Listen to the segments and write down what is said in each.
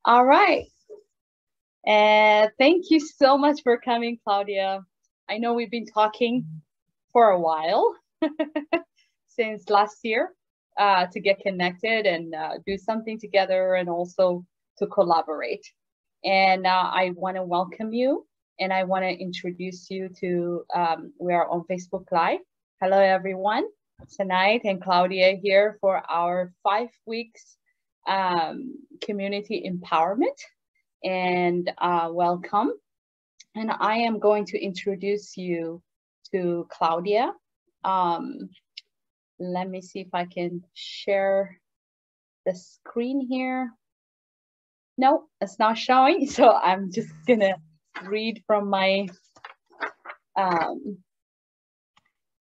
All right. And thank you so much for coming, Claudia. I know we've been talking for a while since last year to get connected and do something together and also to collaborate. And I want to welcome you and I want to introduce you to, we are on Facebook Live. Hello, everyone. Tonight and Claudia here for our 5 weeks community empowerment and welcome. And I am going to introduce you to Claudia. Let me see if I can share the screen here. No, it's not showing. So I'm just gonna read from my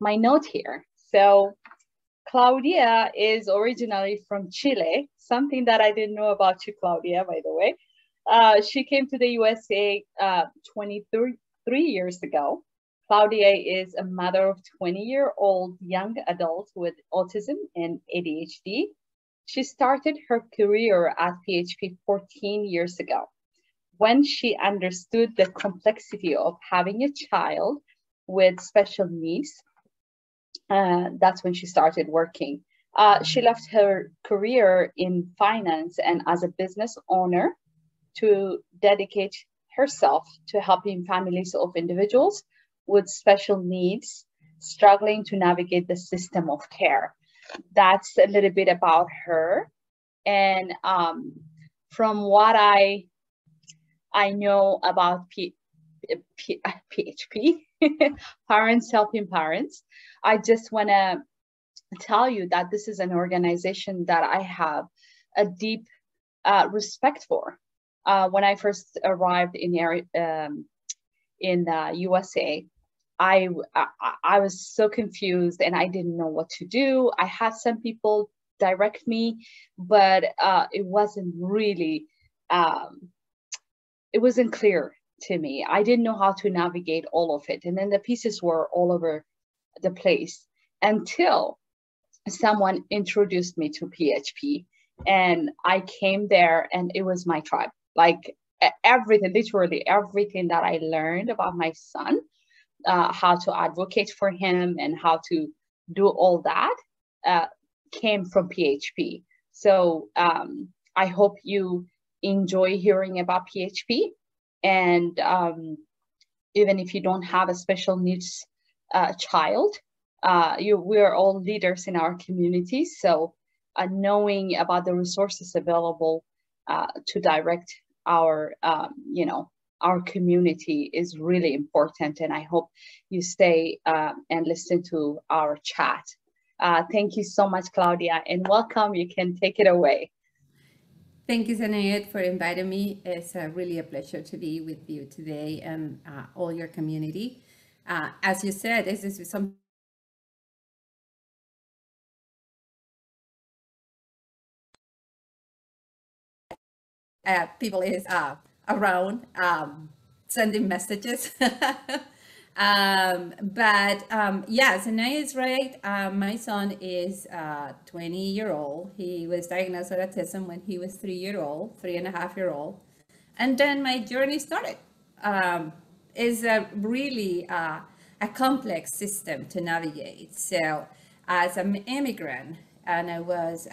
note here. So Claudia is originally from Chile, something that I didn't know about you, Claudia, by the way. She came to the USA 23 years ago. Claudia is a mother of 20-year-old young adult with autism and ADHD. She started her career at PHP 14 years ago when she understood the complexity of having a child with special needs. That's when she started working. She left her career in finance and as a business owner to dedicate herself to helping families of individuals with special needs struggling to navigate the system of care. That's a little bit about her. And from what I know about PHP, Parents Helping Parents, I just want to tell you that this is an organization that I have a deep respect for. When I first arrived in the USA, I was so confused and I didn't know what to do. I had some people direct me, but it wasn't really, it wasn't clear to me. I didn't know how to navigate all of it. And then the pieces were all over the place until someone introduced me to PHP. And I came there and it was my tribe. Like everything, literally everything that I learned about my son, how to advocate for him and how to do all that came from PHP. So I hope you enjoy hearing about PHP. And even if you don't have a special needs child, we're all leaders in our community. So knowing about the resources available to direct our, our community is really important. And I hope you stay and listen to our chat. Thank you so much, Claudia, and welcome. You can take it away. Thank you, Zanayet, for inviting me. It's really a pleasure to be with you today and all your community. As you said, this is something people is around sending messages. Yes, Zanaya is right. My son is 20-year-old. He was diagnosed with autism when he was 3-year-old, 3.5-year-old. And then my journey started. Is a really a complex system to navigate. So as an immigrant, and I was,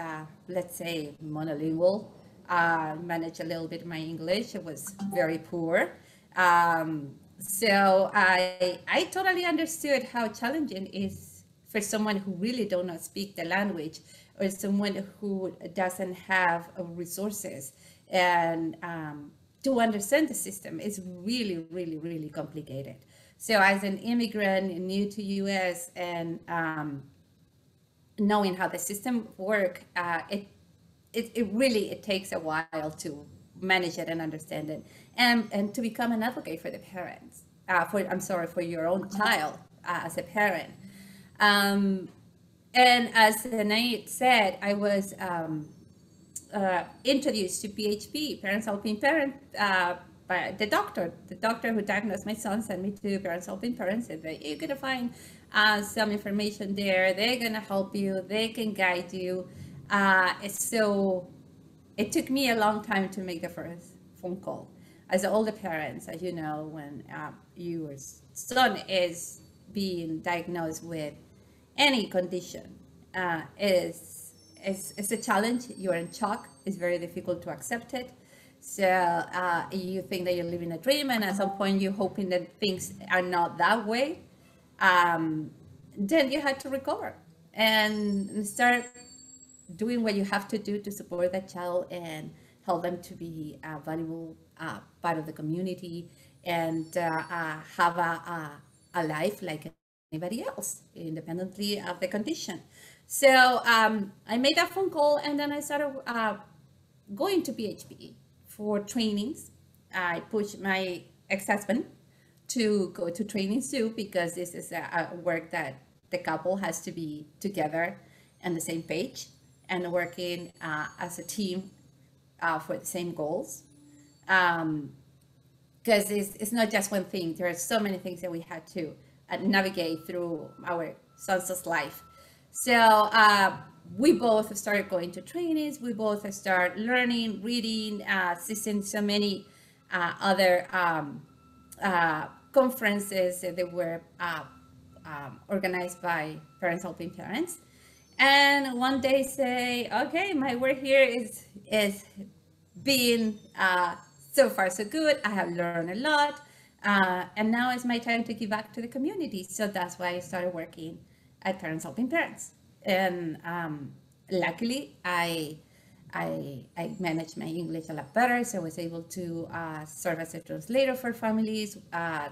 let's say, monolingual, managed a little bit of my English. It was very poor. So I totally understood how challenging it is for someone who really don't not speak the language or someone who doesn't have resources and to understand the system is really, really, really complicated. So as an immigrant new to US and knowing how the system work, it really it takes a while to manage it and understand it, and to become an advocate for the parents. For your own child as a parent. And as Nate said, I was introduced to PHP, Parents Helping Parents, by the doctor. The doctor who diagnosed my son sent me to Parents Helping Parents, said that you're gonna find some information there. They're gonna help you. They can guide you. So it took me a long time to make the first phone call. As all the parents, as you know, when your son is being diagnosed with any condition, is a challenge. You're in shock. It's very difficult to accept it. So you think that you're living a dream, and at some point you're hoping that things are not that way. Then you had to recover and start doing what you have to do to support that child and help them to be a valuable part of the community and have a life like anybody else, independently of the condition. So I made that phone call, and then I started going to PHP for trainings. I pushed my ex-husband to go to trainings too, because this is a work that the couple has to be together on the same page and working as a team for the same goals. Because it's not just one thing. There are so many things that we had to navigate through our son's life. So we both started going to trainings. We both started learning, reading, assisting so many other conferences that were organized by Parents Helping Parents. And one day say, okay, my work here is being so far so good. I have learned a lot. And now it's my time to give back to the community. So that's why I started working at Parents Helping Parents. And luckily, I managed my English a lot better, so I was able to serve as a translator for families,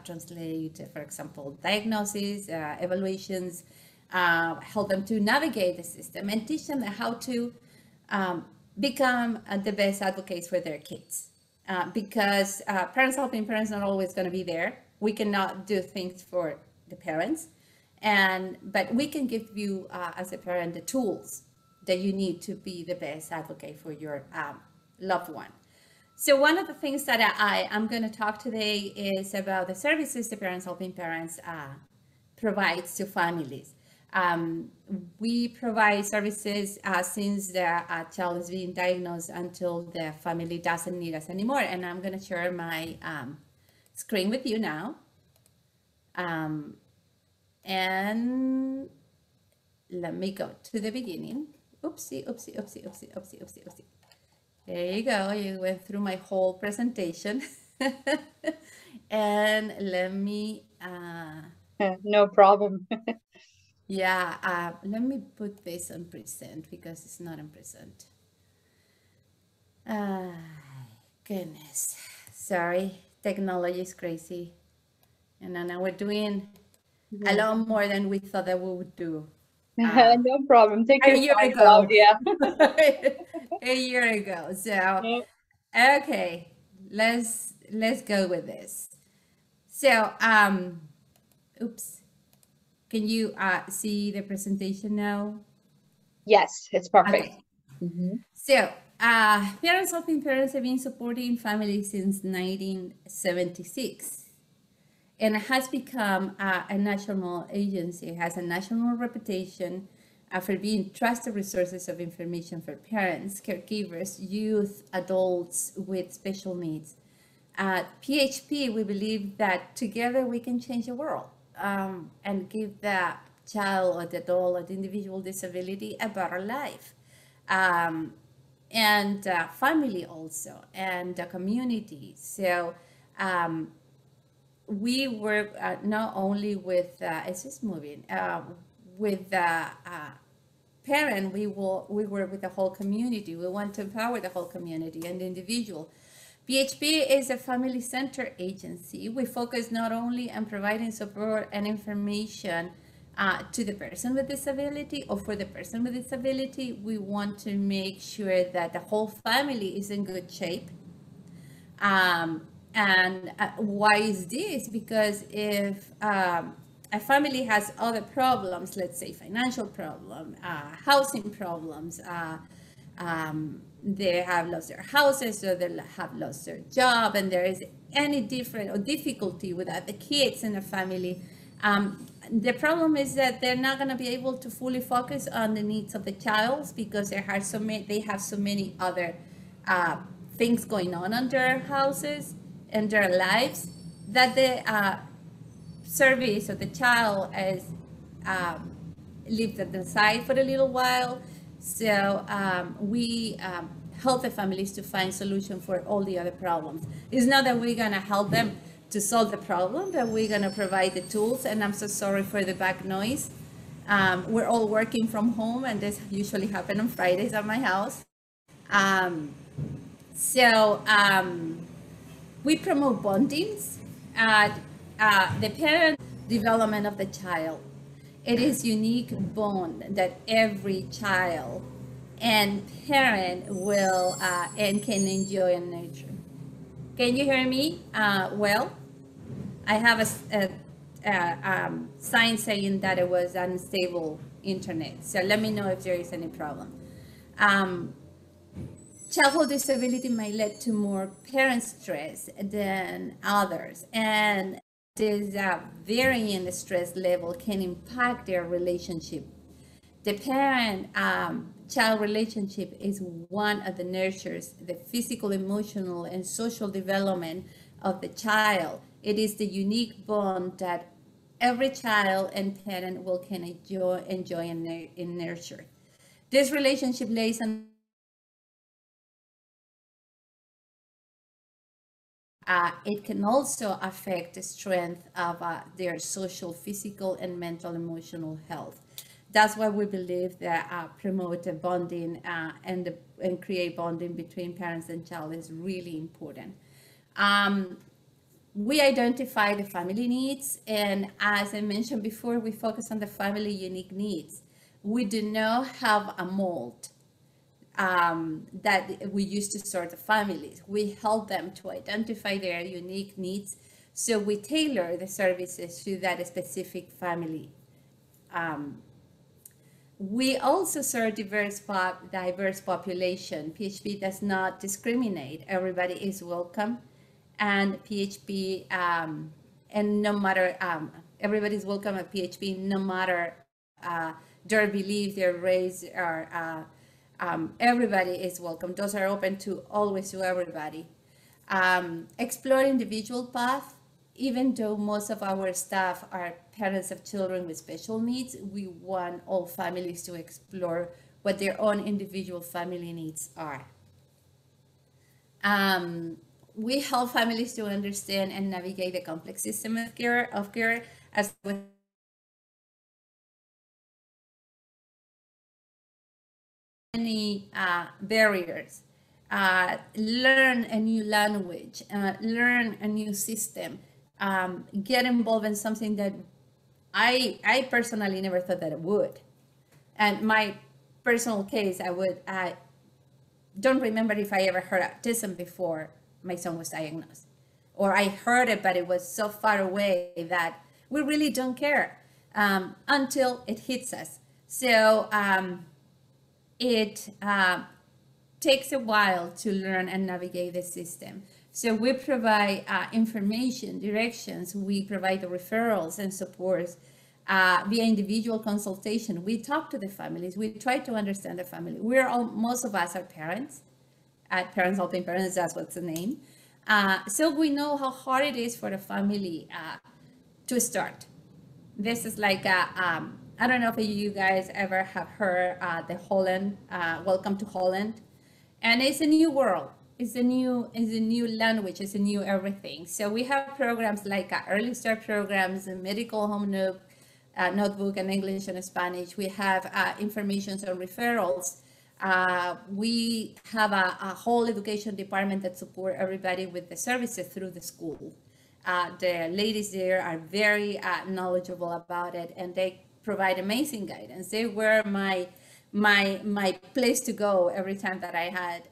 translate, for example, diagnoses, evaluations, help them to navigate the system, and teach them how to become the best advocates for their kids. Because Parents Helping Parents are not always going to be there. We cannot do things for the parents, but we can give you, as a parent, the tools that you need to be the best advocate for your loved one. So one of the things that I am going to talk today is about the services the Parents Helping Parents provides to families. We provide services since the child is being diagnosed until the family doesn't need us anymore. And I'm going to share my screen with you now. And let me go to the beginning. Oopsie. There you go. You went through my whole presentation. And let me... no problem. Yeah, let me put this on present because it's not on present. Goodness. Sorry, technology is crazy. And now we're doing a lot more than we thought that we would do. No problem. Take your time, Claudia. A year ago. So, okay, let's go with this. So, oops. Can you see the presentation now? Yes, it's perfect. Okay. So, Parents Helping Parents have been supporting families since 1976. And it has become a national agency. It has a national reputation for being trusted resources of information for parents, caregivers, youth, adults with special needs. At PHP, we believe that together we can change the world and give the child or the adult or the individual with disability a better life. And family also, and the community. So we work not only with, it's just moving, with the parent, we work with the whole community. We want to empower the whole community and the individual. PHP is a family-centered agency. We focus not only on providing support and information to the person with disability or for the person with disability. We want to make sure that the whole family is in good shape. And why is this? Because if a family has other problems, let's say financial problem, housing problems, they have lost their houses or they have lost their job, and there is any different or difficulty with the kids in the family, the problem is that they're not going to be able to fully focus on the needs of the child because they have so many other things going on in their houses and their lives, that the service or the child is um, lived at the side for a little while. So we help the families to find solution for all the other problems. It's not that we're gonna help them to solve the problem, but we're gonna provide the tools. And I'm so sorry for the back noise. We're all working from home, and this usually happens on Fridays at my house. Um, so we promote bondings at the parent development of the child. It is unique bond that every child and parent will and can enjoy and nurture. Can you hear me? Well, I have a sign saying that it was unstable internet. So let me know if there is any problem. Childhood disability may lead to more parent stress than others, and this varying stress level can impact their relationship. The parent-child relationship is one of the nurtures the physical, emotional, and social development of the child. It is the unique bond that every child and parent will can enjoy and nurture. This relationship lays on it can also affect the strength of their social, physical, and mental, emotional health. That's why we believe that promote a bonding and create bonding between parents and child is really important. We identify the family needs, and as I mentioned before, we focus on the family unique needs. We do not have a mold that we use to sort the families. We help them to identify their unique needs, so we tailor the services to that specific family. We also serve diverse population. PHP does not discriminate. Everybody is welcome, and PHP and no matter everybody is welcome at PHP, no matter their belief, their race, or everybody is welcome. Those are open to always to everybody. Explore individual path. Even though most of our staff are parents of children with special needs, we want all families to explore what their own individual family needs are. We help families to understand and navigate the complex system of care as with many barriers. Learn a new language, learn a new system, get involved in something that I personally never thought that it would. And my personal case, I don't remember if I ever heard autism before my son was diagnosed. Or I heard it, but it was so far away that we really don't care until it hits us. So it takes a while to learn and navigate the system. So we provide information, directions, we provide the referrals and supports via individual consultation. We talk to the families, we try to understand the family. Most of us are parents, Parents Helping Parents, that's what's the name. So we know how hard it is for the family to start. This is like I don't know if you guys ever have heard the Holland, Welcome to Holland. And it's a new world. It's a new language. It's a new everything. So we have programs like early start programs, medical home notebook, and English and Spanish. We have information on referrals. We have a whole education department that support everybody with the services through the school. The ladies there are very knowledgeable about it, and they provide amazing guidance. They were my place to go every time that I had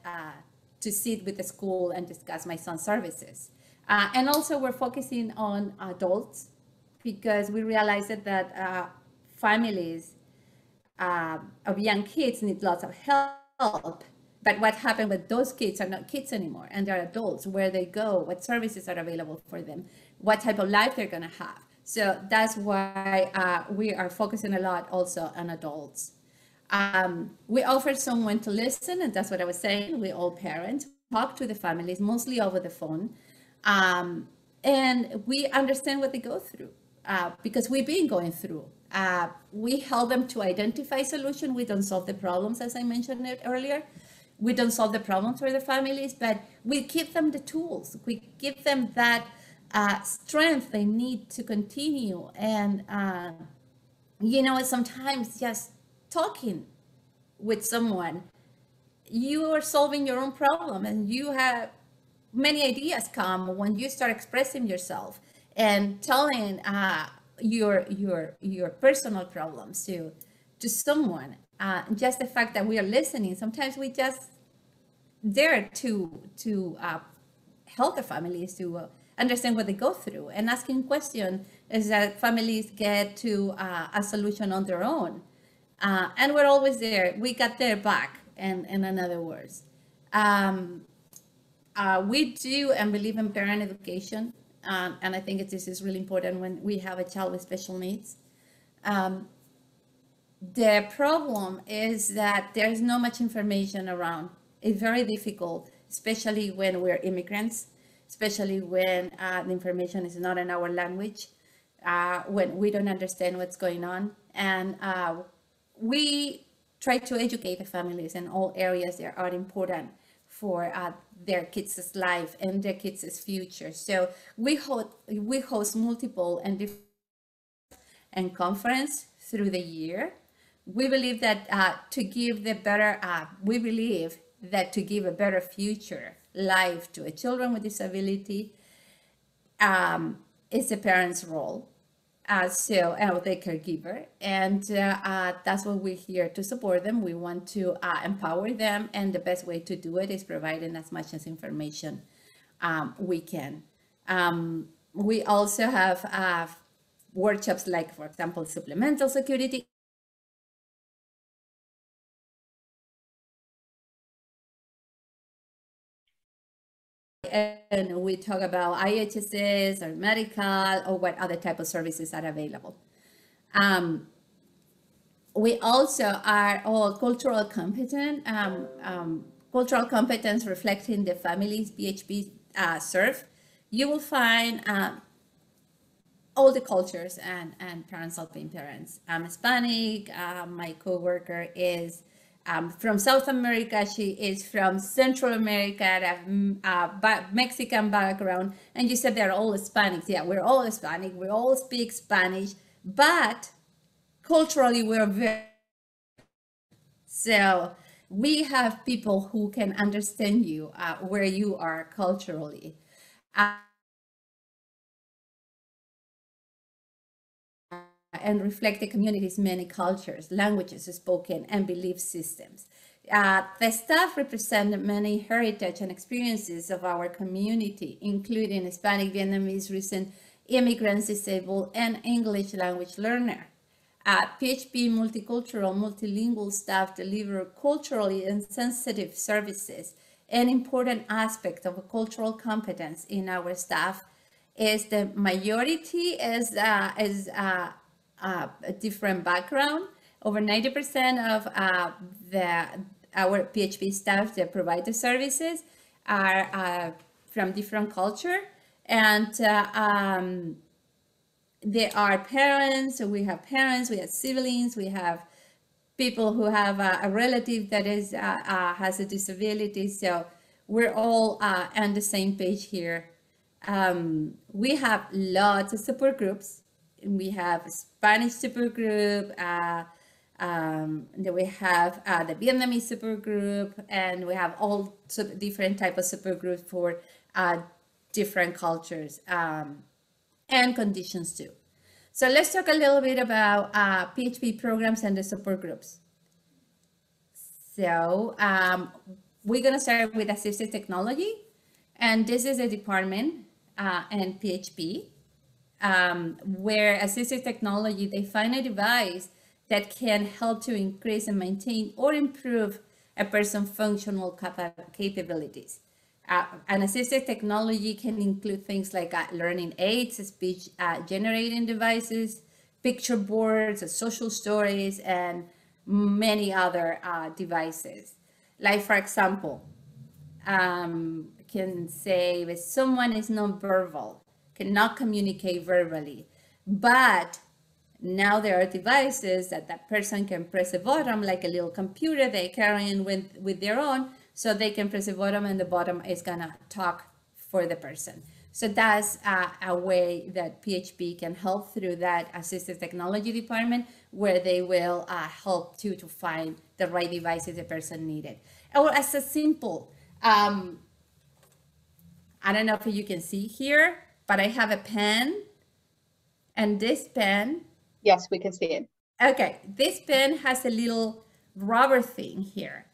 to sit with the school and discuss my son's services. And also we're focusing on adults because we realized that families of young kids need lots of help. But what happened with those kids are not kids anymore, and they're adults. Where they go, what services are available for them, what type of life they're gonna have. So that's why we are focusing a lot also on adults. We offer someone to listen, and that's what I was saying. We all parents talk to the families, mostly over the phone, and we understand what they go through because we've been going through. We help them to identify solution. We don't solve the problems, as I mentioned it earlier. We don't solve the problems for the families, but we give them the tools. We give them that strength they need to continue. And sometimes just talking with someone, you are solving your own problem, and you have many ideas come when you start expressing yourself and telling your personal problems to someone. Just the fact that we are listening, sometimes we just dare to help the families to understand what they go through, and asking questions is that families get to a solution on their own. And we're always there. We got their back, and in other words. We do and believe in parent education, and I think this is really important when we have a child with special needs. The problem is that there's not much information around. It's very difficult, especially when we're immigrants, especially when the information is not in our language, when we don't understand what's going on. And we try to educate the families in all areas that are important for their kids' life and their kids' future. So we host multiple and different and conference through the year. We believe that to give a better future life to a children with disability is the parent's role. And the caregiver, and that's what we're here to support them. We want to empower them, and the best way to do it is providing as much as information we can. We also have workshops like, for example, supplemental security. And we talk about IHSS or medical or what other type of services are available. We also are all cultural competent, cultural competence reflecting the families PHP serve. You will find all the cultures and parents helping parents. I'm Hispanic, my coworker is from South America, she is from Central America, Mexican background, and you said they're all Hispanics. Yeah, we're all Hispanic, we all speak Spanish, but culturally we're very, so we have people who can understand you where you are culturally. And reflect the community's many cultures, languages spoken, and belief systems. The staff represent many heritage and experiences of our community, including Hispanic, Vietnamese, recent immigrants, disabled, and English language learner. PHP multicultural, multilingual staff deliver culturally insensitive services. An important aspect of a cultural competence in our staff is the majority is a different background. Over 90% of our PHP staff that provide the services are from different culture, and they are parents. So we have parents, we have siblings, we have people who have a relative that is has a disability. So we're all on the same page here. We have lots of support groups. We have a Spanish support group, then we have the Vietnamese support group, and we have all different type of support groups for different cultures and conditions too. So let's talk a little bit about PHP programs and the support groups. So we're gonna start with assistive technology, and this is a department in PHP. Where assistive technology, they find a device that can help to increase and maintain or improve a person's functional capabilities. An assistive technology can include things like learning aids, speech generating devices, picture boards, social stories, and many other devices. Like, for example, can say if someone is nonverbal, cannot communicate verbally, but now there are devices that person can press a button, like a little computer they carry in with their own, so they can press a button and the button is gonna talk for the person. So that's a way that PHP can help through that assistive technology department, where they will help to find the right devices the person needed. Or as a simple, I don't know if you can see here, but I have a pen, and this pen. Yes, we can see it. Okay, this pen has a little rubber thing here.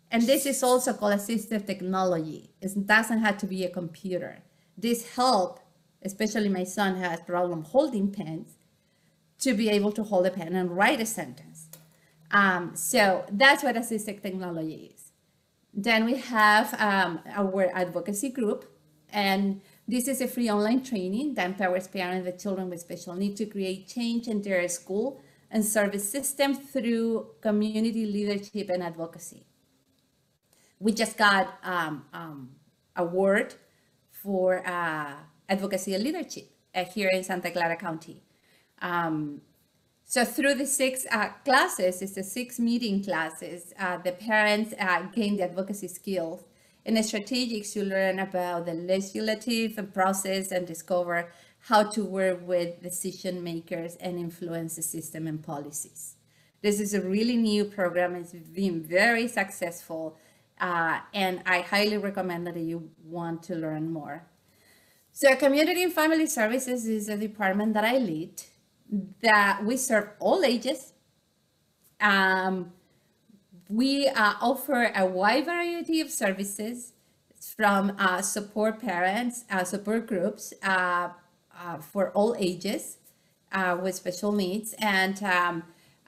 And this is also called assistive technology. It doesn't have to be a computer. This help, especially my son has problem holding pens, to be able to hold a pen and write a sentence. So that's what assistive technology is. Then we have our advocacy group, and this is a free online training that empowers parents with children with special needs to create change in their school and service system through community leadership and advocacy. We just got award for advocacy and leadership here in Santa Clara County. So through the 6 classes, it's the 6 meeting classes, the parents gain the advocacy skills and the strategies to learn about the legislative process and discover how to work with decision makers and influence the system and policies. This is a really new program. It's been very successful, and I highly recommend that you want to learn more. So Community and Family Services is a department that I lead, that we serve all ages. We offer a wide variety of services from support parents, support groups for all ages with special needs. And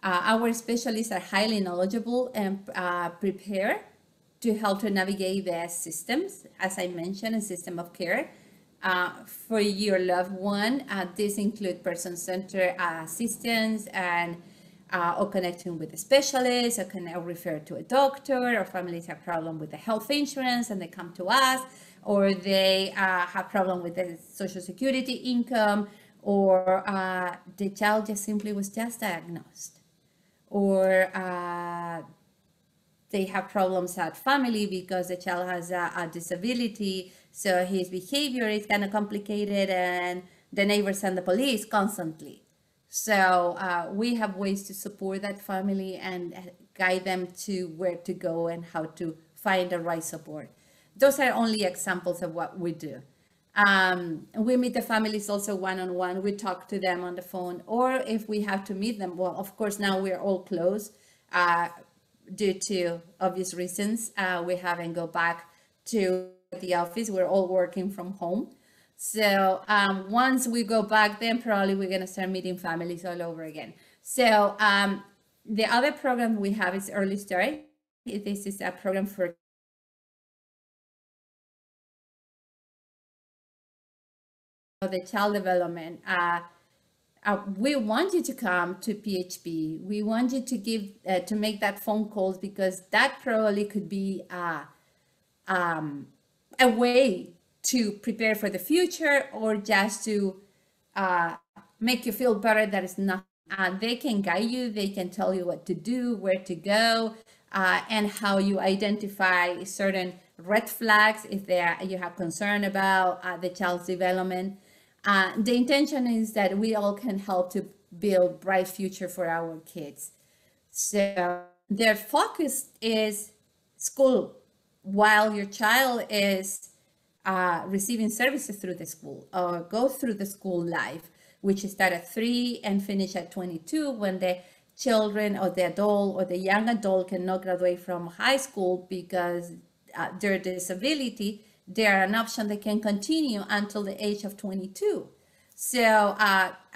our specialists are highly knowledgeable and prepared to help to navigate the systems, as I mentioned, a system of care. For your loved one, this includes person-centered assistance and or connecting with a specialist, or can refer to a doctor, or families have problem with the health insurance and they come to us, or they have problem with the Social Security income, or the child just simply was just diagnosed, or they have problems at family because the child has a disability, so his behavior is kind of complicated and the neighbors and the police constantly. So we have ways to support that family and guide them to where to go and how to find the right support. Those are only examples of what we do. We meet the families also one-on-one. We talk to them on the phone, or if we have to meet them, well, of course, now we're all closed due to obvious reasons. We haven't go back to the office. We're all working from home. So once we go back, then probably we're going to start meeting families all over again. So the other program we have is Early Start. This is a program for the child development. We want you to come to PHP. We want you to give to make that phone calls, because that probably could be a way to prepare for the future, or just to make you feel better that it's not. They can guide you, they can tell you what to do, where to go, and how you identify certain red flags if you have concern about the child's development. The intention is that we all can help to build bright future for our kids. So their focus is school, while your child is receiving services through the school, or go through the school life, which start at 3 and finish at 22, when the children or the adult or the young adult cannot graduate from high school because their disability. They are an option that can continue until the age of 22. So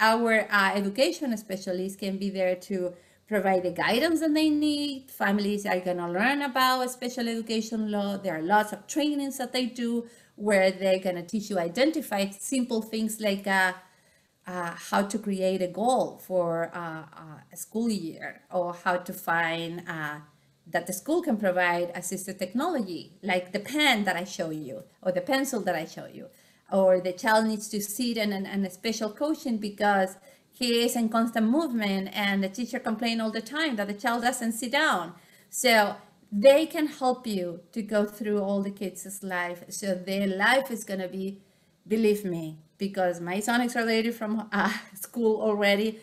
our education specialists can be there to provide the guidance that they need. Families are going to learn about special education law. There are lots of trainings that they do where they're going to teach you identify simple things like how to create a goal for a school year, or how to find that the school can provide assistive technology, like the pen that I show you, or the pencil that I show you, or the child needs to sit in a special coaching because he is in constant movement and the teacher complains all the time that the child doesn't sit down. So they can help you to go through all the kids' life. So their life is going to be, believe me, because my son is graduated from school already,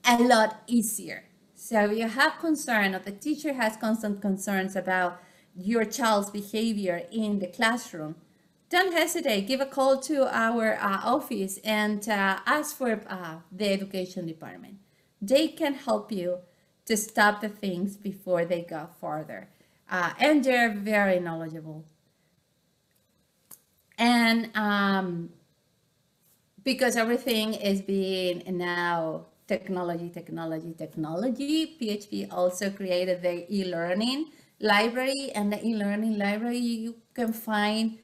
a lot easier. So if you have concern, or the teacher has constant concerns about your child's behavior in the classroom, don't hesitate. Give a call to our office and ask for the education department. They can help you to stop the things before they go further. And they're very knowledgeable. And because everything is being now technology, PHP also created the e-learning library, and the e-learning library, you can find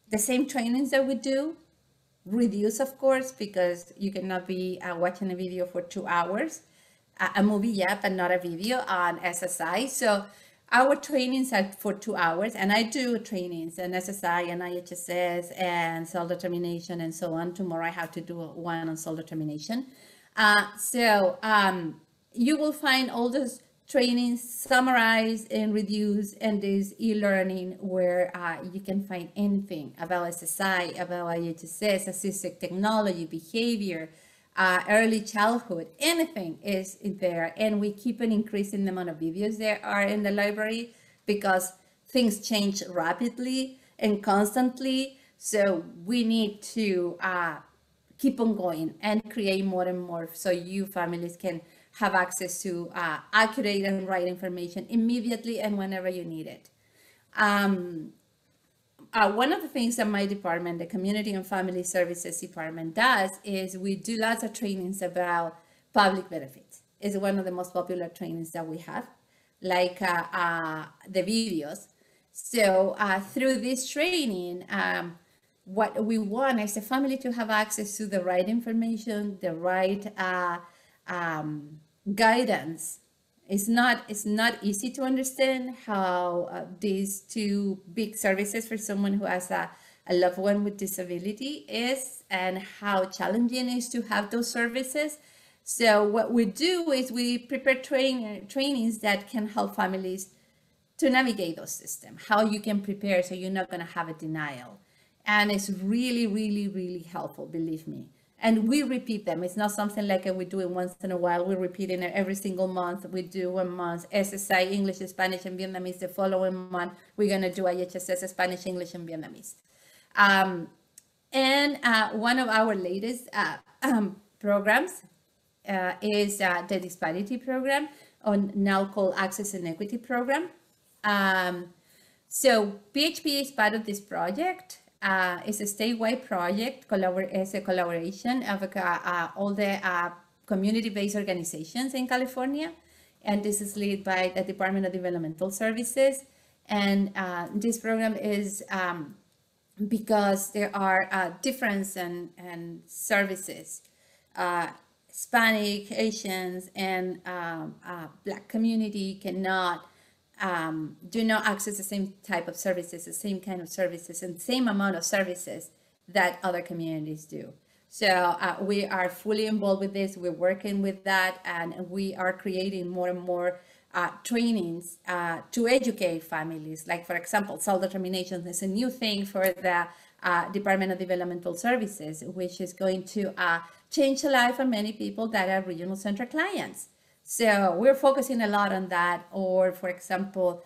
the same trainings that we do, reduced of course, because you cannot be watching a video for 2 hours, a movie, yeah, but not a video on SSI. So our trainings are for 2 hours, and I do trainings in SSI and IHSS and self-determination and so on. Tomorrow I have to do one on self-determination. You will find all those trainings summarized and reduced in this e-learning, where you can find anything about SSI, about IHSS, assistive technology, behavior, early childhood, anything is in there. And we keep on increasing the amount of videos there are in the library, because things change rapidly and constantly. So we need to keep on going and create more and more, so you families can have access to accurate and right information immediately and whenever you need it. One of the things that my department, the Community and Family Services Department, does is we do lots of trainings about public benefits. It's one of the most popular trainings that we have, like the videos. So through this training, what we want is the family to have access to the right information, the right guidance. It's not easy to understand how these two big services for someone who has a loved one with disability is, and how challenging it is to have those services. So what we do is we prepare trainings that can help families to navigate those systems, how you can prepare so you're not going to have a denial. And it's really, really, really helpful, believe me. And we repeat them. It's not something like we do it once in a while. We're repeating it every single month. We do 1 month SSI, English, Spanish, and Vietnamese. The following month, we're going to do IHSS, Spanish, English, and Vietnamese. One of our latest programs is the disparity program, now called Access and Equity Program. So PHP is part of this project. It's a statewide project. It's a collaboration of all the community-based organizations in California, and this is led by the Department of Developmental Services. And this program is because there are difference in services. Hispanic, Asians, and Black community cannot do not access the same type of services, the same kind of services, and same amount of services that other communities do. So we are fully involved with this. We're working with that, and we are creating more and more trainings to educate families. Like, for example, self-determination is a new thing for the Department of Developmental Services, which is going to change the life of many people that are regional center clients. So we're focusing a lot on that. Or, for example,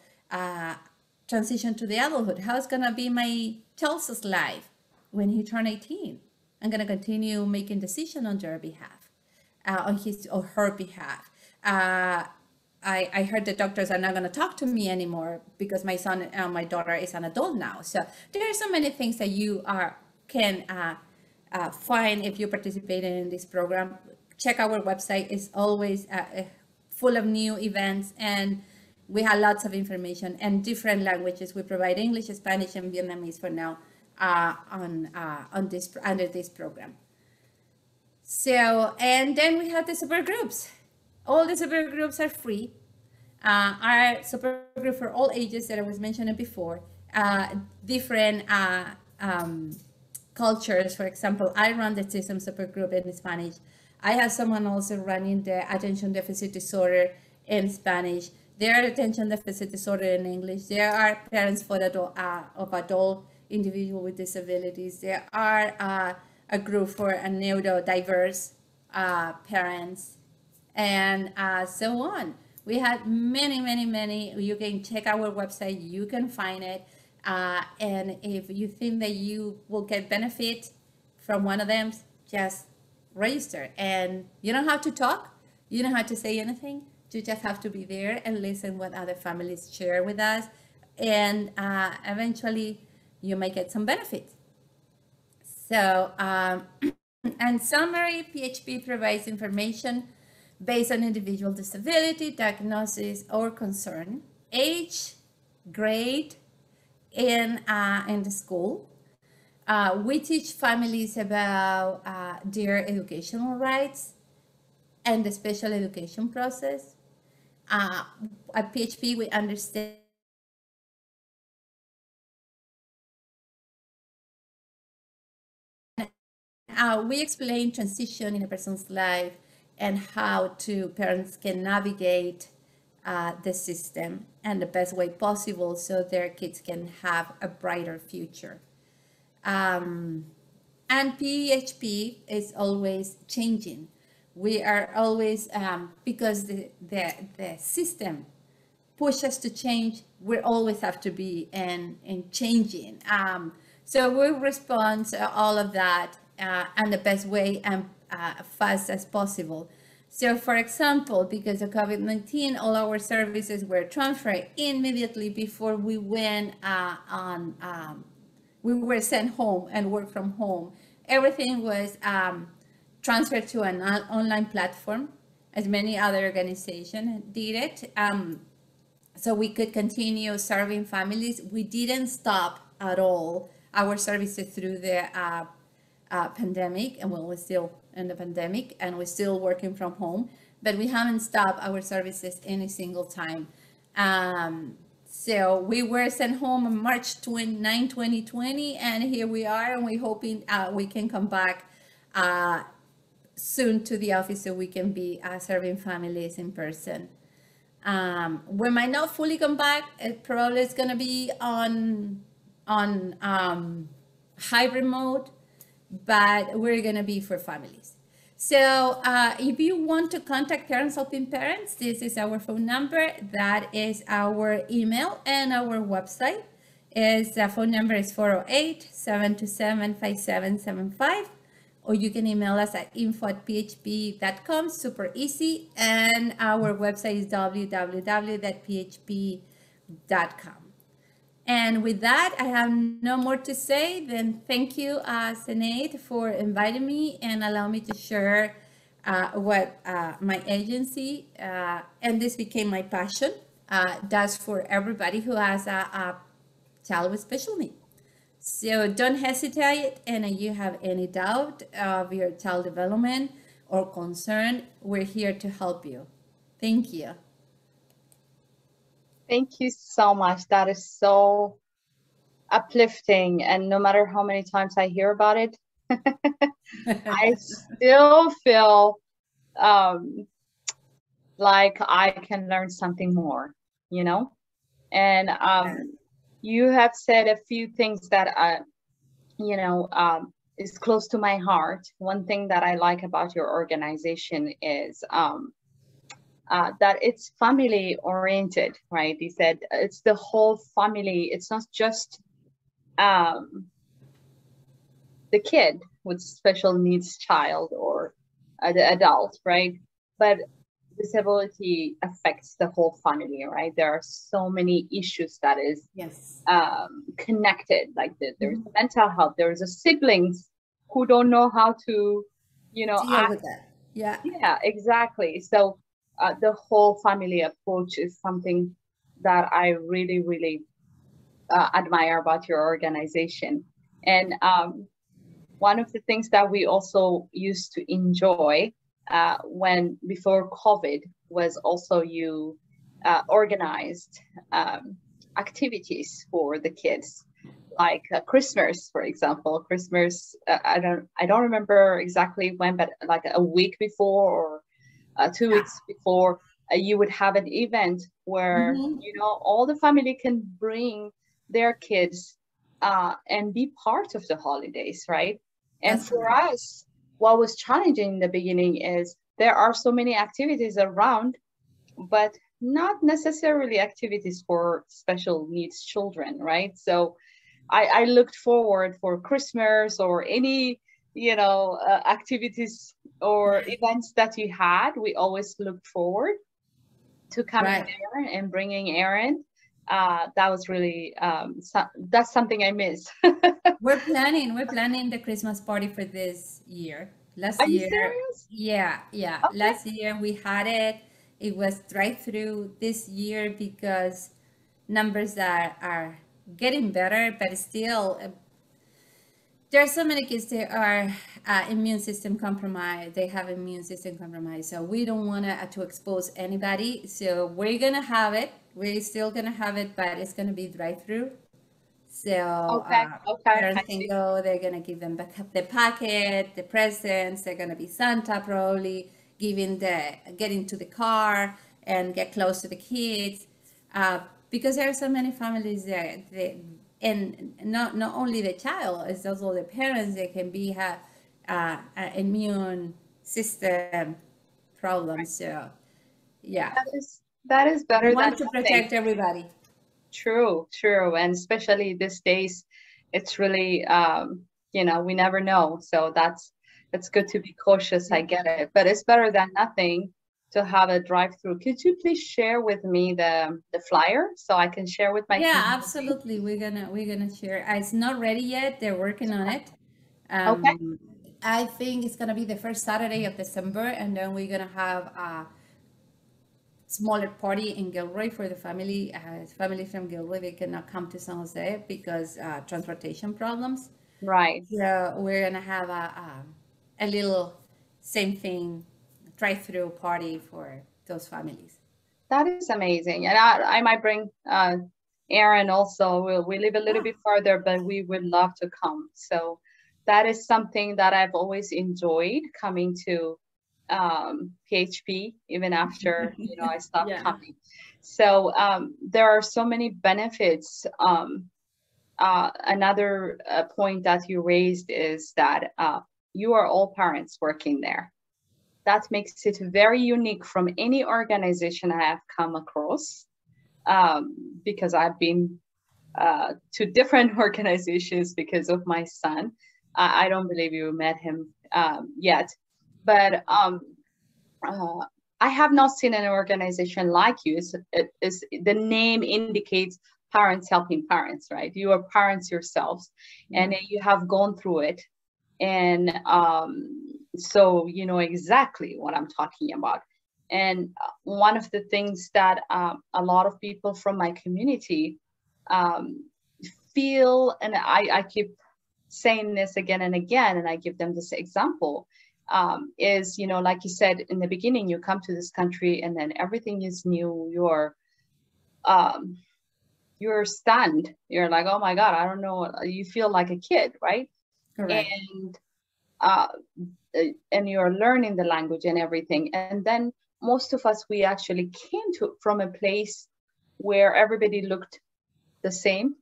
transition to the adulthood. How's going to be my child's life when he turns 18? I'm going to continue making decisions on their behalf, on his or her behalf. I heard the doctors are not going to talk to me anymore because my son and my daughter is an adult now. So there are so many things that you can find if you participate in this program. Check our website. It's always full of new events, and we have lots of information and different languages. We provide English, Spanish, and Vietnamese for now under this program. So, and then we have the support groups. All the support groups are free. Our support group for all ages that I was mentioning before, different cultures. For example, I run the autism support group in Spanish. I have someone also running the attention deficit disorder in Spanish. There are attention deficit disorder in English. There are parents for of adult individual with disabilities. There are a group for a neurodiverse parents, and so on. We had many, many, many. You can check our website. You can find it. And if you think that you will get benefit from one of them, just register. And you don't have to talk. You don't have to say anything. You just have to be there and listen what other families share with us. And eventually you may get some benefit. So, and summary, PHP provides information based on individual disability, diagnosis, or concern, age, grade, in the school. We teach families about their educational rights and the special education process. At PHP, we understand we explain transition in a person's life and how parents can navigate the system and the best way possible so their kids can have a brighter future. And PHP is always changing. We are always, because the system pushes us to change, we always have to be in changing. So we respond to all of that and the best way and fast as possible. So for example, because of COVID-19, all our services were transferred immediately before we went we were sent home and work from home. Everything was transferred to an online platform, as many other organizations did it. So we could continue serving families. We didn't stop at all our services through the pandemic, and we're still in the pandemic, and we're still working from home, but we haven't stopped our services any single time. So we were sent home on March 29, 2020, and here we are, and we're hoping we can come back soon to the office so we can be serving families in person. We might not fully come back. It probably is going to be on hybrid mode, but we're going to be for families. So if you want to contact Parents Helping Parents, this is our phone number. That is our email, and our website is phone number is 408-727-5775. Or you can email us at info@php.com, super easy. And our website is www.php.com. And with that, I have no more to say. Then thank you, Sinead, for inviting me and allowing me to share what my agency, and this became my passion, does for everybody who has a child with special needs. So don't hesitate, and if you have any doubt of your child development or concern, we're here to help you. Thank you. Thank you so much. That is so uplifting. And no matter how many times I hear about it, I still feel like I can learn something more, you know? And you have said a few things that, is close to my heart. One thing that I like about your organization is that it's family oriented, right? You said it's the whole family. It's not just the kid with special needs child or the adult, right? But disability affects the whole family, right? There are so many issues that is connected. Like there's mental health. There's a siblings who don't know how to, deal with that. Yeah, exactly. So the whole family approach is something that I really, really admire about your organization. And one of the things that we also used to enjoy when before COVID was also you organized activities for the kids, like Christmas, for example. Christmas, I don't remember exactly when, but like a week before or 2 weeks before, you would have an event where Mm-hmm. all the family can bring their kids and be part of the holidays, right? And That's for correct. us, what was challenging in the beginning is there are so many activities around, but not necessarily activities for special needs children, right? So I looked forward for Christmas or any, activities or events that you had. We always looked forward to coming Right. there and bringing Aaron. That was really, that's something I miss. We're planning the Christmas party for this year. Are Last you year, serious? yeah, yeah. Okay. Last year we had it. It was drive-through. This year, because numbers are getting better, but still there are so many kids that are immune system compromised. They have immune system compromised, so we don't want to expose anybody. So we're gonna have it. We're still gonna have it, but it's gonna be drive-through. So Okay. Okay. I parents can see. go. They're gonna give them back up the packet, the presents. They're gonna be Santa probably getting to the car and get close to the kids, because there are so many families there. And not only the child, it's also the parents. They can be have immune system problems. So yeah, That is we better than want to nothing. protect everybody. True, true. And especially these days, it's really, we never know. So it's good to be cautious. I get it, but it's better than nothing to have a drive-through. Could you please share with me the flyer so I can share with my Yeah, community? absolutely. We're gonna share. It's not ready yet. They're working on it. Okay. Um, I think it's gonna be the first Saturday of December, and then we're gonna have a smaller party in Gilroy for the family. Family from Gilroy, they cannot come to San Jose because transportation problems. Right. So we're gonna have a little same thing, drive-through party for those families. That is amazing. And I might bring Aaron also. We live a little Yeah. bit farther, but we would love to come. So that is something that I've always enjoyed coming to PHP, even after, I stopped Yeah. coming. So there are so many benefits. Another point that you raised is that you are all parents working there. That makes it very unique from any organization I have come across, because I've been to different organizations because of my son. I don't believe you met him yet, but uh, I have not seen an organization like you. The name indicates parents helping parents, right? You are parents yourselves, Yeah. and you have gone through it, and so you know exactly what I'm talking about. And one of the things that a lot of people from my community um, feel, and I keep saying this again and again, and I give them this example, is, like you said in the beginning, you come to this country and then everything is new. Um, you're stunned. You're like, oh my God, I don't know. You feel like a kid, right? Correct. And uh, and you're learning the language and everything. And then most of us, we actually came to from a place where everybody looked the same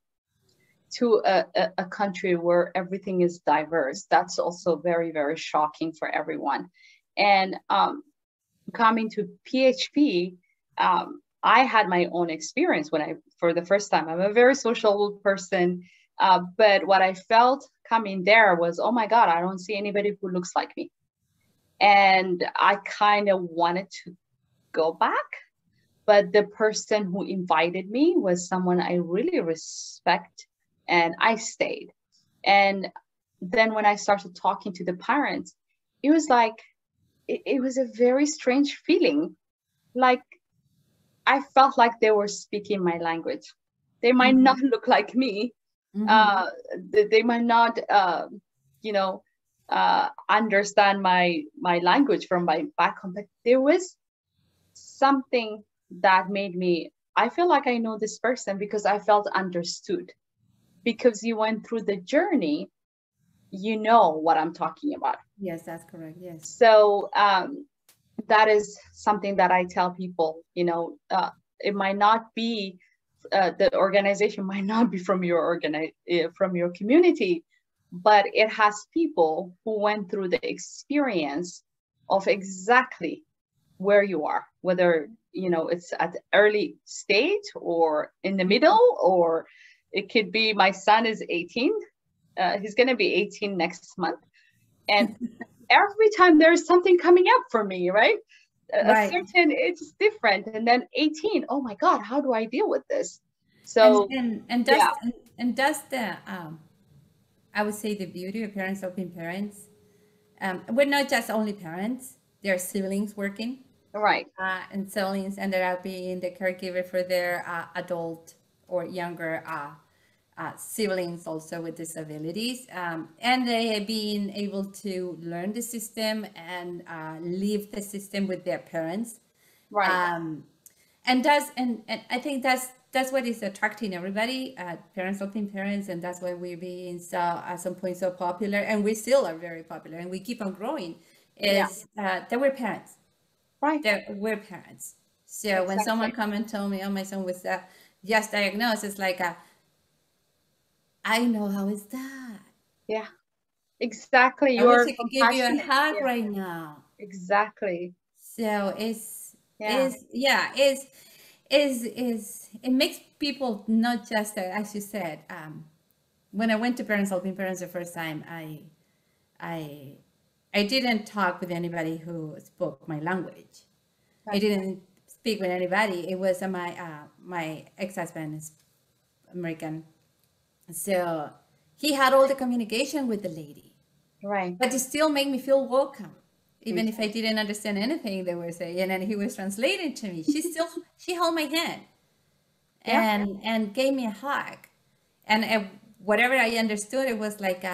to a country where everything is diverse. That's also very, very shocking for everyone. And coming to PHP, I had my own experience for the first time. I'm a very social person, but what I felt coming there was, oh my God, I don't see anybody who looks like me. And I kind of wanted to go back, but the person who invited me was someone I really respect, and I stayed. And then when I started talking to the parents, it was like, it was a very strange feeling. Like, I felt like they were speaking my language. They might not Mm-hmm. look like me. Mm-hmm. Uh, they might not. understand my language from my back home, but there was something that made me, I feel like I know this person because I felt understood. Because you went through the journey, you know what I'm talking about. Yes, that's correct. Yes. So that is something that I tell people, it might not be, the organization might not be from from your community, but it has people who went through the experience of exactly where you are, whether it's at the early stage or in the middle, or it could be my son is 18. He's going to be 18 next month, and every time there's something coming up for me, right? A certain, it's different, and then 18, oh my god, how do I deal with this? So that's the I would say the beauty of parents helping parents. We're not just only parents, there are siblings working, right, and siblings ended up being the caregiver for their adult or younger siblings also with disabilities, and they have been able to learn the system and live the system with their parents, right, and I think that's what is attracting everybody, parents helping parents, and that's why we're being so at some point so popular, and we still are very popular, and we keep on growing. Is that we're parents, right? That we're parents. So Exactly. when someone come and tell me, "Oh, my son was just diagnosed," it's like I know how is that. Yeah, exactly. I wish You're I could give you a compassionate. hug Yeah, right now. exactly. So Yeah, is it makes people not just as you said. When I went to Parents Helping Parents the first time, I I didn't talk with anybody who spoke my language. I didn't speak with anybody. It was my ex-husband is American, so he had all the communication with the lady, right. but it still made me feel welcome, even if I didn't understand anything they were saying, and then he was translating to me. She held my hand Yeah, and gave me a hug, and whatever I understood, it was like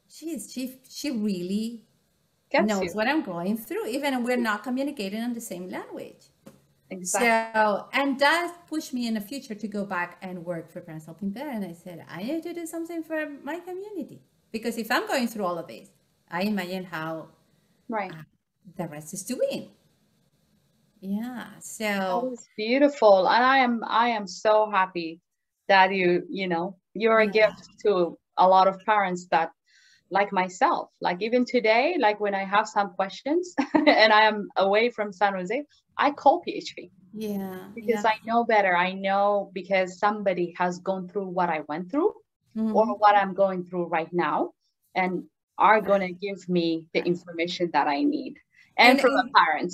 she really gets you. knows what I'm going through, even if we're not communicating on the same language. Exactly. So, and that pushed me in the future to go back and work for Parents Helping Parents. And I said, I need to do something for my community. Because if I'm going through all of this, I imagine how Right. the rest is doing. Yeah. That So, is beautiful. And I am so happy that you're a yeah. gift to a lot of parents that, like myself, like even today, like when I have some questions and I am away from San Jose, I call PHP Yeah. because Yeah. I know better. I know because somebody has gone through what I went through or Mm-hmm. what I'm going through right now and are going to Right. give me the information that I need. And from And a parent.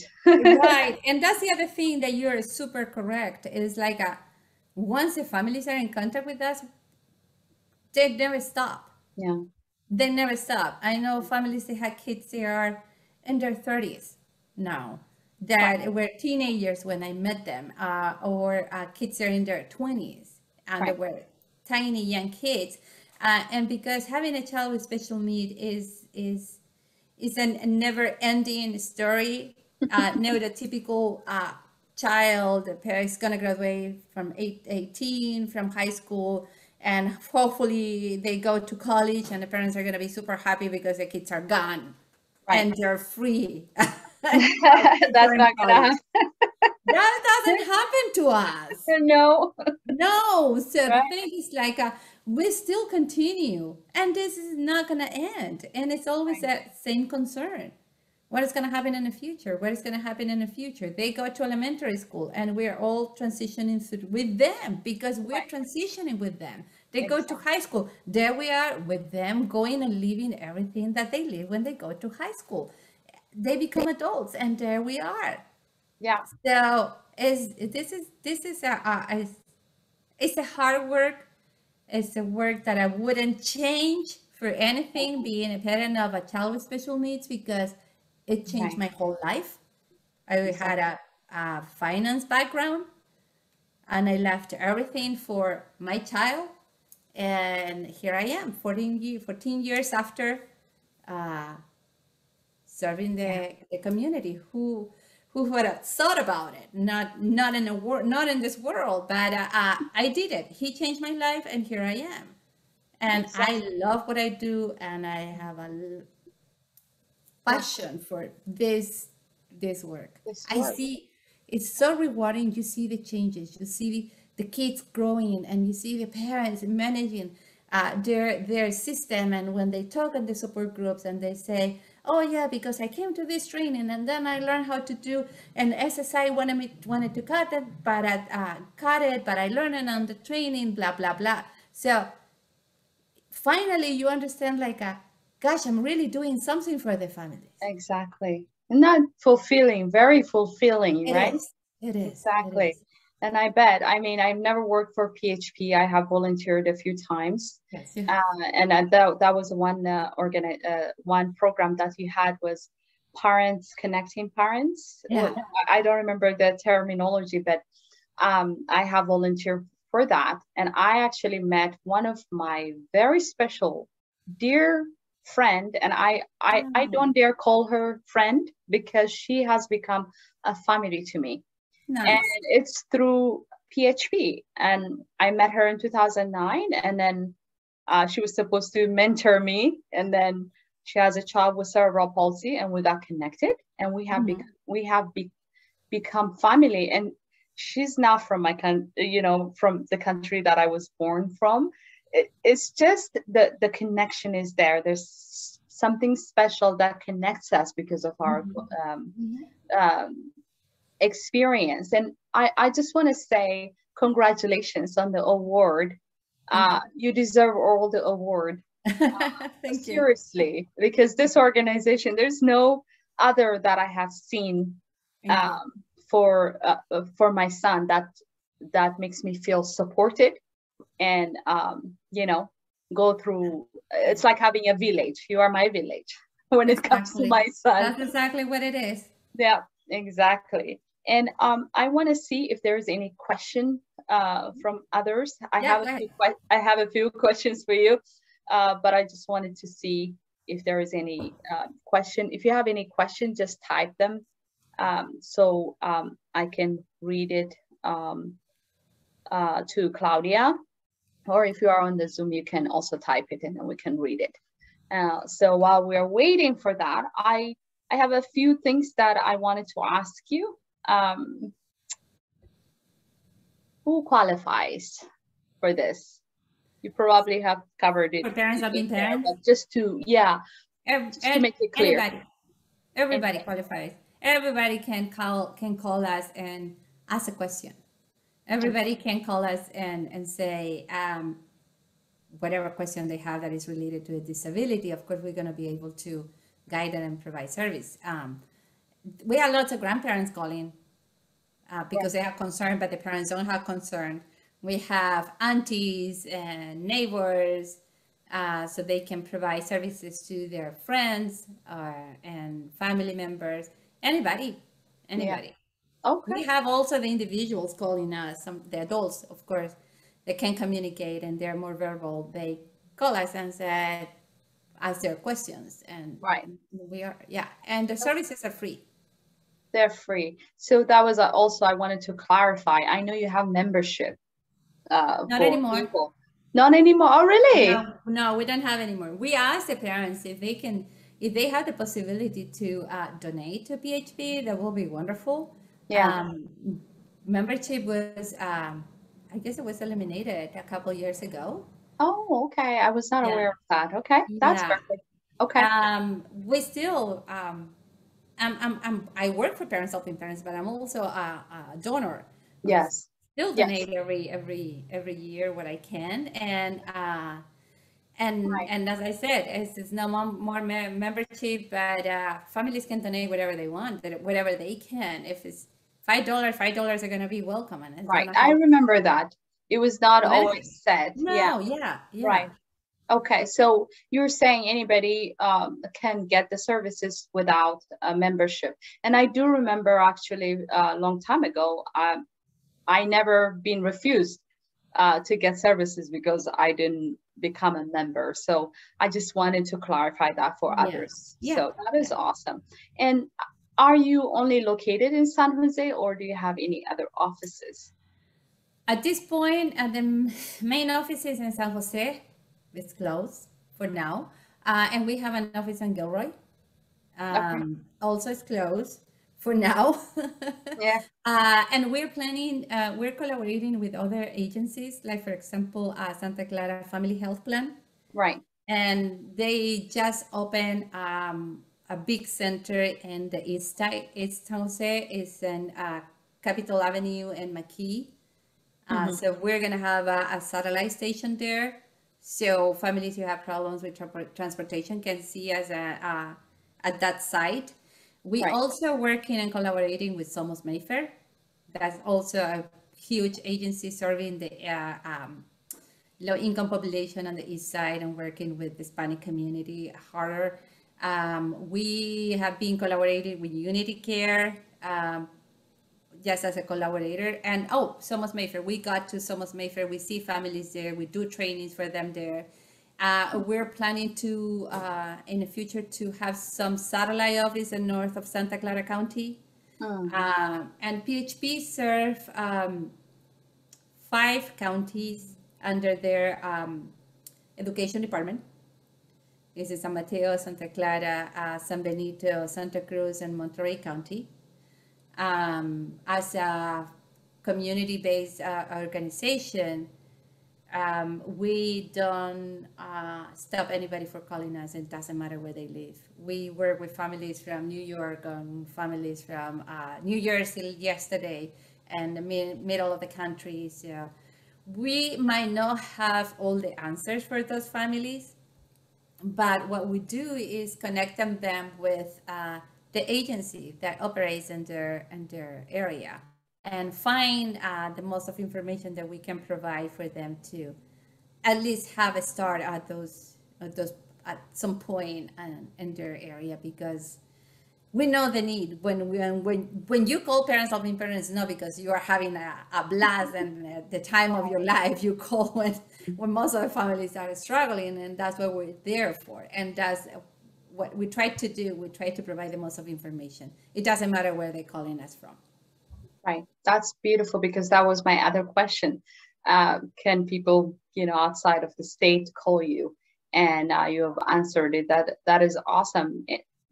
right. And that's the other thing that you're super correct. It is like once the families are in contact with us, they never stop. Yeah. They never stop. I know families that had kids that are in their 30s now, Right. that were teenagers when I met them, or kids that are in their 20s, and they Right. were tiny young kids. And because having a child with special need is a never-ending story. Neurotypical child, the parents gonna graduate from 18 from high school, and hopefully they go to college, and the parents are gonna be super happy because the kids are gone Right. and they're free. That's not gonna happen. That doesn't happen to us. No. No, so the Right. thing is like we still continue, and this is not gonna end, and it's always Right. that same concern. What is gonna happen in the future? What is gonna happen in the future? They go to elementary school, and we're all transitioning through with them because we're Right. transitioning with them. They go to Exactly. high school. There we are with them, going and living everything that they live when they go to high school. They become adults, and there we are. Yeah. So is this is it's a hard work. It's a work that I wouldn't change for anything, being a parent of a child with special needs, because it changed Right. my whole life. I had Exactly. a finance background, and I left everything for my child, And here I am, 14 years after serving the community. Who would have thought about it? Not in not in this world, but I did it. He changed my life, and here I am. And Exactly. I love what I do, and I have a passion for this work. This I work. see it's so rewarding. You see the changes, you see the kids growing, and you see the parents managing their system. And when they talk in the support groups and they say, oh yeah, because I came to this training and then I learned how to do, and SSI wanted to cut it, but I learned it on the training, blah blah blah. So finally you understand, like, gosh, I'm really doing something for the families. Exactly. And that fulfilling, very fulfilling, It right? is. It is. It Exactly. is. And I bet, I mean, I've never worked for PHP. I have volunteered a few times. Yes, you have. And that was one program that you had was parents connecting parents. Well, Yeah. I don't remember the terminology, but I have volunteered for that. And I actually met one of my very special, dear friend, and I Oh, don't dare call her friend because she has become a family to me. And nice. it's through PHP. And I met her in 2009, and then she was supposed to mentor me, and then she has a child with cerebral palsy, and we got connected, and Mhm. become family. And she's not from from the country that I was born from. It's just the connection is there. There's something special that connects us because of our Mhm. um, Mhm. um, experience. And I just want to say congratulations on the award. Thank you. You deserve all the award. Thank you. Seriously, because this organization, there's no other that I have seen Thank you. um, for my son that makes me feel supported and go through. It's like having a village. You are my village when it comes to Exactly. my son. That's exactly what it is. Yeah, exactly. And I want to see if there's any question from others. Yeah, go ahead. I have a few questions for you, but I just wanted to see if there is any question. If you have any question, just type them so I can read it to Claudia. Or if you are on the Zoom, you can also type it and then we can read it. So while we're waiting for that, I have a few things that I wanted to ask you. Who qualifies for this? You probably have covered it For parents in helping there, parents, but just to make it clear. anybody, everybody Anybody. qualifies. Everybody can call us and ask a question. Everybody can call us and say whatever question they have that is related to a disability. Of course, we're going to be able to guide them and provide service. We have lots of grandparents calling because they have concern, but the parents don't have concern. We have aunties and neighbors, so they can provide services to their friends and family members. Anybody, Yeah. anybody. We Okay. have also the individuals calling us, the adults, of course, that can communicate and they're more verbal. They call us and say, ask their questions, and Right. we are, yeah. And the services are free. They're free. So that was also I wanted to clarify. I know you have membership Not for anymore. people. Not anymore. Oh, really? No, no, we don't have anymore. We ask the parents if they have the possibility to donate to PHP, that will be wonderful. Yeah. Um, Membership was, I guess it was eliminated a couple years ago. Oh, okay. I was not Yeah, aware of that. Okay. That's yeah. perfect. Okay. We still, I work for Parents Helping Parents, but I'm also a donor. We Yes. still Yes. donate every year what I can, and Right. and as I said, it's no more membership, but families can donate whatever they want, whatever they can. If it's $5 are going to be welcome, and it's going Right. to I help remember that. It was not the benefits. always said. Yeah. No, yeah, Right. yeah. Okay. So you're saying anybody can get the services without a membership. And I do remember actually a long time ago, I never been refused. to get services because I didn't become a member. So I just wanted to clarify that for Yeah. others. Yeah. So that is awesome. And are you only located in San Jose, or do you have any other offices? At this point, the main office is in San Jose. It's closed for now. And we have an office in Gilroy. Okay. Also, it's closed for now. Yeah. And we're planning, we're collaborating with other agencies, like, for example, Santa Clara Family Health Plan. Right. And they just opened a big center in the east side. East San Jose is in Capitol Avenue and McKee. So we're going to have a satellite station there. So families who have problems with transportation can see us at that site. We Right. also working and collaborating with Somos Mayfair. That's also a huge agency serving the low income population on the east side and working with the Hispanic community harder. We have been collaborating with Unity Care, just as a collaborator. And Somos Mayfair, we got to Somos Mayfair, we see families there, we do trainings for them there. We're planning to, in the future, to have some satellite office in north of Santa Clara County. And PHP serve 5 counties under their education department. This is San Mateo, Santa Clara, San Benito, Santa Cruz, and Monterey County. As a community-based organization, we don't stop anybody from calling us. It doesn't matter where they live. We work with families from New York and families from New Jersey yesterday and the middle of the country. So we might not have all the answers for those families, but what we do is connect them with the agency that operates in their area and find the most of information that we can provide for them to at least have a start at those at some point in their area, because we know the need. When you call Parents Helping Parents, not because you are having a blast and the time of your life. You call when most of the families are struggling, and that's what we're there for. And that's what we try to do. We try to provide the most of information. It doesn't matter where they're calling us from. Right. That's beautiful, because that was my other question. Can people, outside of the state call you? And you have answered it. That is awesome.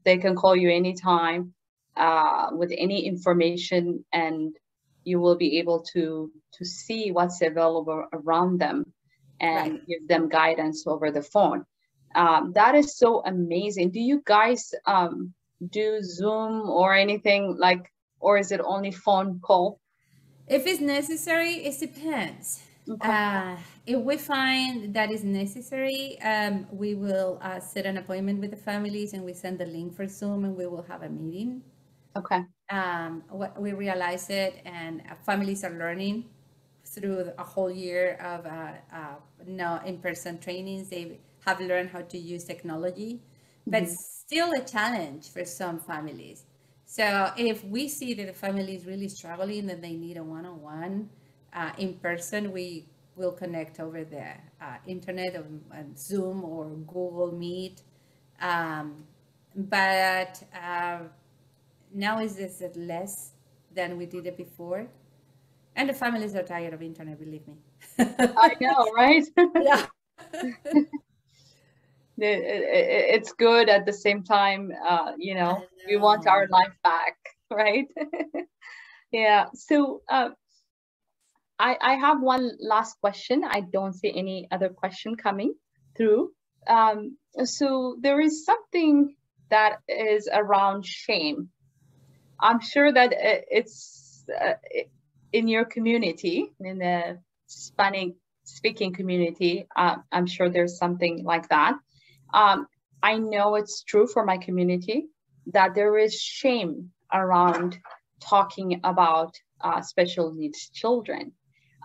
They can call you anytime with any information, and you will be able to see what's available around them and Right. give them guidance over the phone. That is so amazing. Do you guys do Zoom or anything like, or is it only phone call? If it's necessary, it depends. Okay. If we find that is necessary, we will set an appointment with the families, and we send the link for Zoom, and we will have a meeting. Okay. What we realize it, and families are learning through a whole year of in-person trainings. They have learned how to use technology, but still a challenge for some families. So if we see that the family is really struggling and they need a one-on-one in person, we will connect over the internet or Zoom or Google Meet. But now is this less than we did it before. And the families are tired of internet, believe me. I know, right? Yeah. It's good at the same time, we want our life back, right? Yeah. So I have one last question. I don't see any other question coming through. So there is something that is around shame. I'm sure that it's in your community, in the Hispanic speaking community. I'm sure there's something like that. I know it's true for my community that there is shame around talking about special needs children.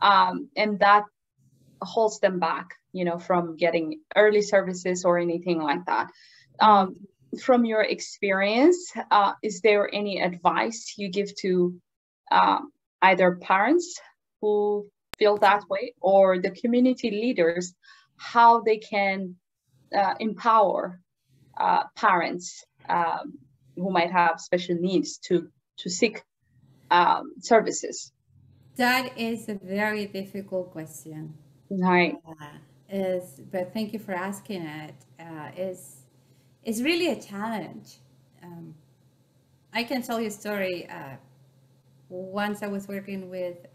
And that holds them back, from getting early services or anything like that. From your experience, is there any advice you give to either parents who feel that way, or the community leaders, how they can empower parents who might have special needs to seek services? That is a very difficult question. Right. But thank you for asking it. Is really a challenge. I can tell you a story. Once I was working with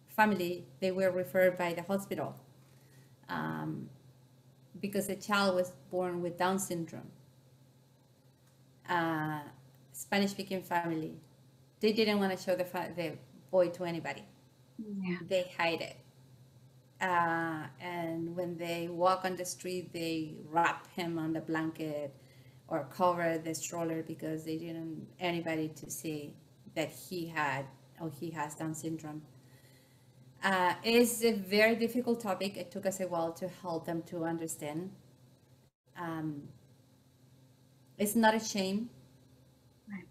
family, they were referred by the hospital because a child was born with Down syndrome. Spanish-speaking family. They didn't want to show the boy to anybody. Yeah. They hide it. And when they walk on the street, they wrap him on the blanket or cover the stroller because they didn't want anybody to see that he has Down syndrome. It's a very difficult topic. It took us a while to help them to understand. It's not a shame. Right.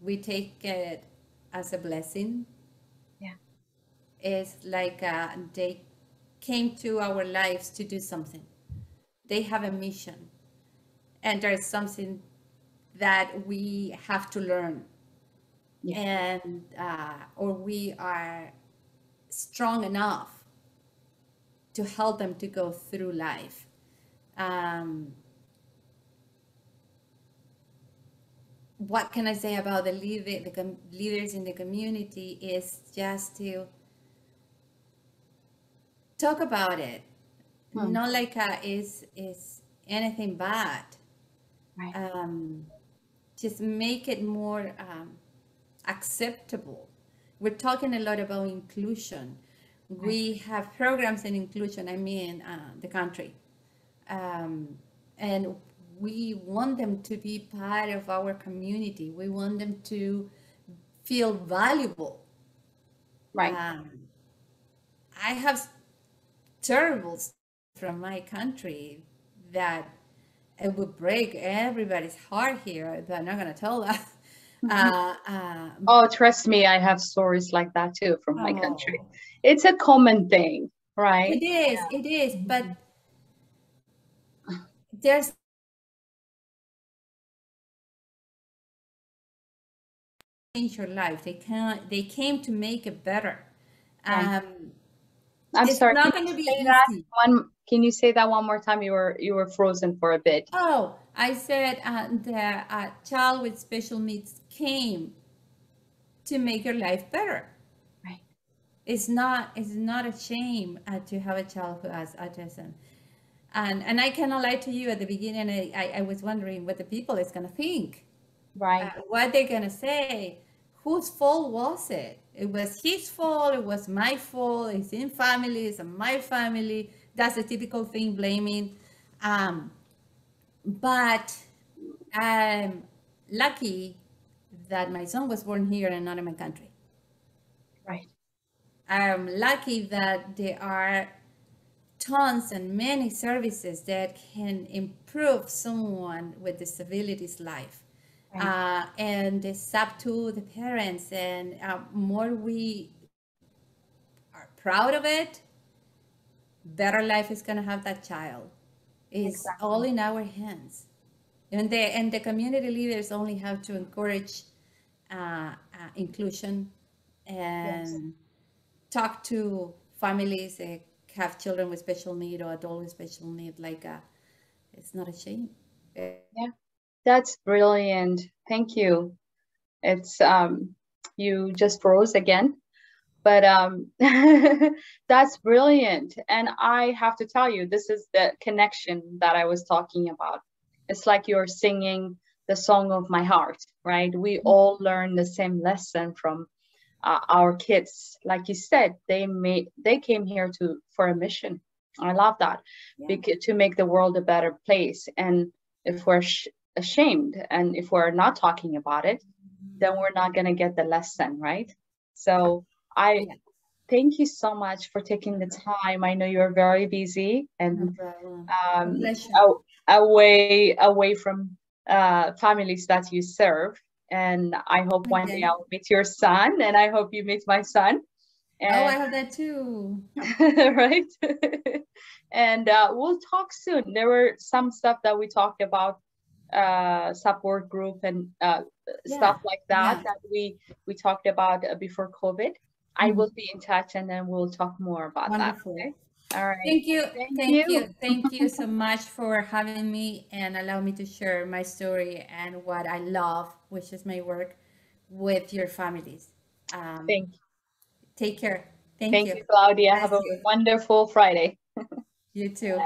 We take it as a blessing. Yeah. It's like they came to our lives to do something. They have a mission, and there's something that we have to learn. Yeah. And or we are strong enough to help them to go through life. What can I say about the leaders in the community is just to talk about it, not like is anything bad. Right. Just make it more acceptable. We're talking a lot about inclusion. Right. We have programs in inclusion, the country. And we want them to be part of our community. We want them to feel valuable. Right. I have terrible from my country that it would break everybody's heart here, but I'm not going to tell that. Oh, trust me, I have stories like that too from my country. It's a common thing, right? It is, but there's change your life. They came to make it better. I'm sorry. Not going to be easy. Can you say that one more time? You were frozen for a bit. Oh, I said the child with special needs came to make your life better. Right. It's not a shame to have a child who has autism. And I cannot lie to you, at the beginning, I was wondering what the people is going to think. Right. What they're going to say. Whose fault was it? It was his fault. It was my fault. It's in family. It's in my family. That's a typical thing, blaming. But I'm lucky that my son was born here and not in my country. Right. I'm lucky that there are tons and many services that can improve someone with disabilities life. Right. And it's up to the parents, and more we are proud of it, better life is going to have that child. It's all in our hands. And the community leaders only have to encourage inclusion and talk to families that have children with special need or adults with special need. It's not a shame. Yeah, that's brilliant. Thank you. It's you just froze again, but that's brilliant. And I have to tell you, this is the connection that I was talking about. It's like you're singing the song of my heart, right? We all learn the same lesson from our kids. Like you said, they came here for a mission. I love that. To make the world a better place. And if we're ashamed and if we're not talking about it, then we're not going to get the lesson, right? So I thank you so much for taking the time. I know you're very busy and away from families that you serve. And I hope one day I'll meet your son, and I hope you meet my son. Oh, I have that too. Right? And we'll talk soon. There were some stuff that we talked about, support group and Yeah, stuff like that yeah. that we talked about before COVID. I Mhm. will be in touch and then we'll talk more about that. Wonderful. Okay. All right. Thank you. Thank Thank you. you. Thank you so much for having me and allow me to share my story and what I love, which is my work, with your families. Um, Thank you. take care. Thank Thank you. you, Claudia. Bless Have a you. wonderful Friday. You too.